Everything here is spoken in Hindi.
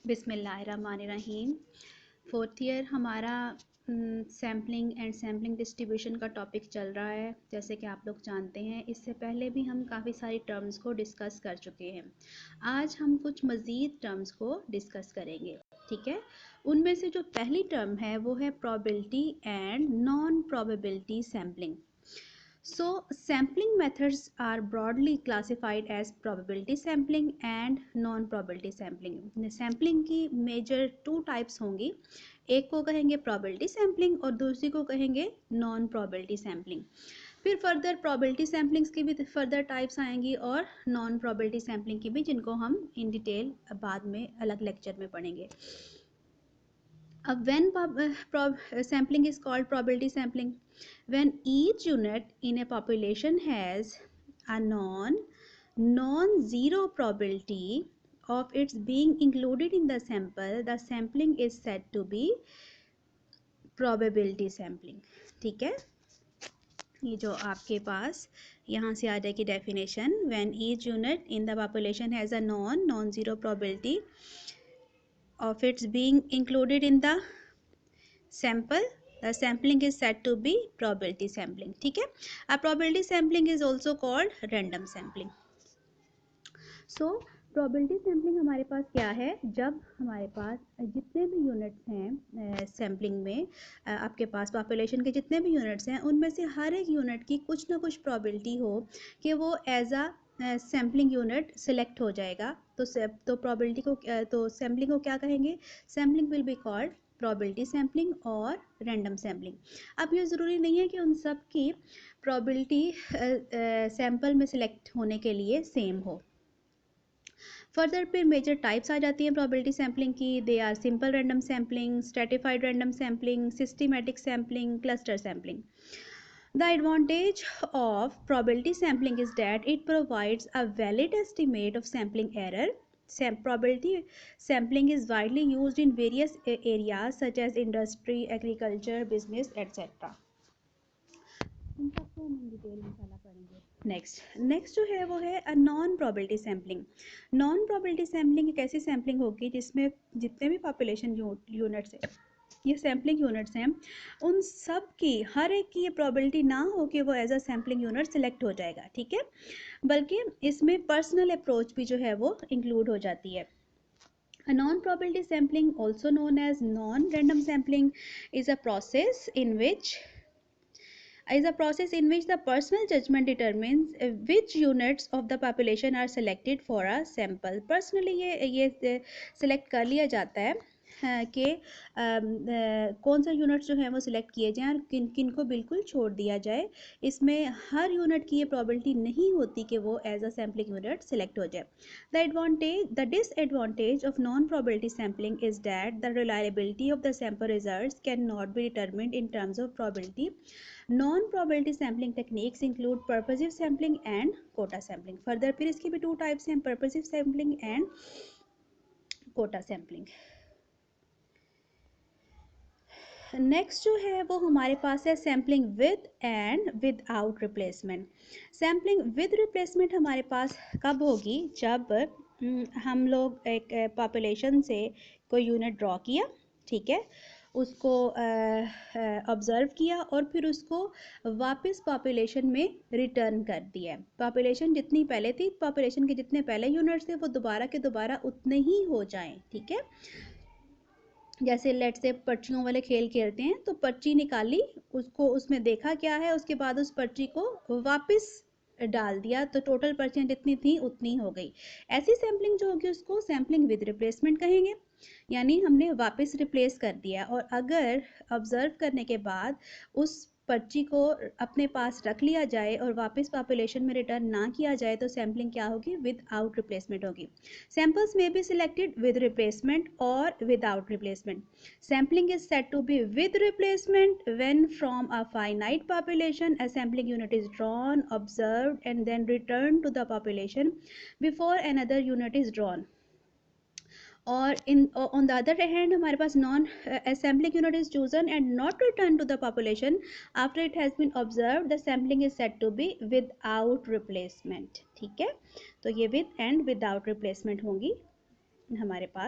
बिस्मिल्लाहिर्रहमानिर्रहीम। फोर्थ ईयर हमारा सैम्पलिंग एंड सैम्पलिंग डिस्ट्रीब्यूशन का टॉपिक चल रहा है। जैसे कि आप लोग जानते हैं, इससे पहले भी हम काफ़ी सारी टर्म्स को डिस्कस कर चुके हैं। आज हम कुछ मज़ीद टर्म्स को डिस्कस करेंगे, ठीक है। उनमें से जो पहली टर्म है वो है probability and non probability sampling. So, sampling methods are broadly classified as probability sampling and non-probability sampling. Sampling की major two types होंगी, एक को कहेंगे probability sampling और दूसरी को कहेंगे non-probability sampling। फिर फर्दर probability samplings की भी फर्दर टाइप्स आएंगी और नॉन probability sampling की भी, जिनको हम इन डिटेल बाद में अलग लेक्चर में पढ़ेंगे। When sampling is called probability sampling, when each unit in a population has a non-zero probability of its being included in the sample, the sampling is said to be probability sampling। ठीक है, ये जो आपके पास यहाँ से आ जाएगी definition, when each unit in the population has a non-zero probability of its being included in the sample, the sampling is said to be probability sampling। ठीक है, a probability sampling is also called random sampling। So probability sampling हमारे पास क्या है, जब हमारे पास जितने भी यूनिट्स हैं सैम्पलिंग में, आपके पास पॉपुलेशन के जितने भी यूनिट्स हैं उनमें से हर एक यूनिट की कुछ ना कुछ प्रोबेबिलिटी हो कि वो as a sampling unit select हो जाएगा। तो प्रोबेबिलिटी को, तो सैम्पलिंग को क्या कहेंगे, sampling will be called probability sampling और रैंडम सैम्पलिंग। अब ये ज़रूरी नहीं है कि उन सब की प्रोबेबिलिटी सैम्पल में सिलेक्ट होने के लिए सेम हो। फर्दर फिर मेजर टाइप्स आ जाती हैं प्रोबेबिलिटी सैम्पलिंग की। They are simple random sampling, stratified random sampling, systematic sampling, cluster sampling. The advantage of probability sampling is that it provides a valid estimate of sampling error. Probability sampling is widely used in various areas such as industry, agriculture, business, etc. इन सबको हम डिटेल इंशाल्लाह पढ़ेंगे। नेक्स्ट जो है वो है non probability sampling. Non probability sampling एक ऐसी सैम्पलिंग होगी जिसमें जितने भी पॉपुलेशन यूनिट्स हैं, ये सैम्पलिंग यूनिट्स हैं, उन सब की हर एक की ये प्रोबेबिलिटी ना हो कि वो as a sampling unit select हो जाएगा, ठीक है, बल्कि इसमें पर्सनल अप्रोच भी जो है वो इंक्लूड हो जाती है। A non-probability sampling, also known as non-random sampling, is a process in which the personal judgment determines which units of the population are selected for a sample. Personally ये select कर लिया जाता है कि कौन सा यूनिट जो है वो सिलेक्ट किए जाएं और किन किन को बिल्कुल छोड़ दिया जाए। इसमें हर यूनिट की ये प्रोबेबिलिटी नहीं होती कि वो as a sampling unit select हो जाए। The disadvantage of non-probability sampling is that the reliability of the sample results cannot be determined in terms of probability. Non-probability sampling techniques include purposive sampling and quota sampling. Further फिर इसकी भी two types हैं, purposive sampling and quota sampling। Next जो है वो हमारे पास है sampling with and without replacement. Sampling with replacement हमारे पास कब होगी, जब हम लोग एक पॉपुलेशन से कोई यूनिट ड्रॉ किया, ठीक है, उसको ऑब्ज़र्व किया और फिर उसको वापस पॉपुलेशन में रिटर्न कर दिया। पॉपुलेशन जितनी पहले थी, पॉपुलेशन के जितने पहले यूनिट्स थे वो दोबारा के दोबारा उतने ही हो जाएं, ठीक है। जैसे लेट से पर्चियों वाले खेल खेलते हैं, तो पर्ची निकाली, उसको उसमें देखा क्या है, उसके बाद उस पर्ची को वापस डाल दिया, तो टोटल पर्चियाँ जितनी थी उतनी हो गई। ऐसी सैम्पलिंग जो होगी उसको सैम्पलिंग विद रिप्लेसमेंट कहेंगे, यानी हमने वापस रिप्लेस कर दिया। और अगर ऑब्जर्व करने के बाद उस पर्ची को अपने पास रख लिया जाए और वापस पॉपुलेशन में रिटर्न ना किया जाए, तो सैम्पलिंग क्या होगी, विदाउट रिप्लेसमेंट होगी। सैम्पल्स में बी सिलेक्टेड विद रिप्लेसमेंट और without replacement. Sampling is said to be with replacement when from a finite population a sampling unit is drawn, observed and then returned to the population before another unit is drawn। और on the other hand हमारे पास sampling unit is chosen and not returned to the population after it has been observed, the sampling is said to be without replacement। ठीक है, तो ये with and without replacement होंगी हमारे पास